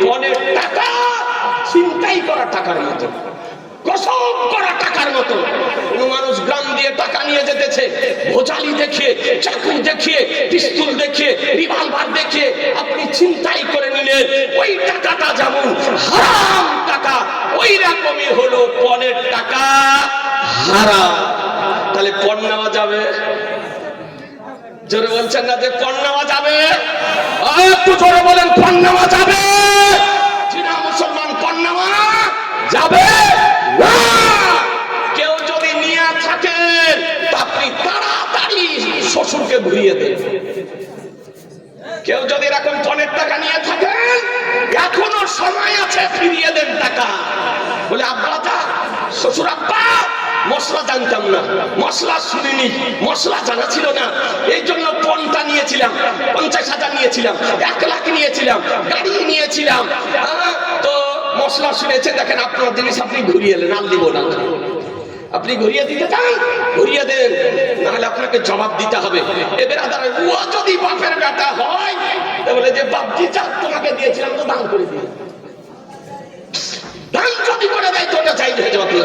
পণের টাকা ছিনতাই করা টাকার মতো, কসম করা টাকার মতো। কোন মানুষ গ্রাম দিয়ে টাকা নিয়ে যেতেছে, ভোজালি দেখিয়ে, চাকু দেখিয়ে, পিস্তল দেখিয়ে, রিভলভার দেখিয়ে আপনি ছিনতাই করে নিলেন, ওই টাকাটা যেমন হারাম টাকা, ওই রকমই হলো পণের টাকা হারাম। তাহলে পণ নেওয়া যাবে? জোরে বলছেন না যে পণ নেওয়া যাবে? একটু জোরে বলেন, পণ নেওয়া যাবে? জিনা মুসলমান পণ নেওয়া যাবে না। কেউ যদি নিয়ে থাকেন আপনি তাড়াতাড়ি শ্বশুরকে ঘুরিয়ে দেন। কেউ যদি এরকম পণের টাকা নিয়ে থাকেন এখনো সময় আছে, ফিরিয়ে দেন টাকা। বলে আব্বা তা শ্বশুর আব্বা মশলা জানতাম না, মশলা শুনিনি, মশলা জানা ছিল না, এই জন্য পণটা নিয়েছিলাম, 50,000 নিয়েছিলাম, 1 লাখ নিয়েছিলাম, গাড়ি নিয়েছিলাম। তো মশলা শুনেছে, দেখেন আপনার জিনিস আপনি ঘুরিয়ে এলেন, আর দিব না। আপনি ঘুরিয়ে দিতে চান ঘুরিয়ে দেন, নাহলে আপনাকে জবাব দিতে হবে। এবার ও যদি বাপের বেটা হয় বলে যে বাপজি চাপ তোমাকে দিয়েছিলাম তো দান করে দিয়ে, দান যদি করে দেয় তো ওটা চাইতে হয়ে যাবে।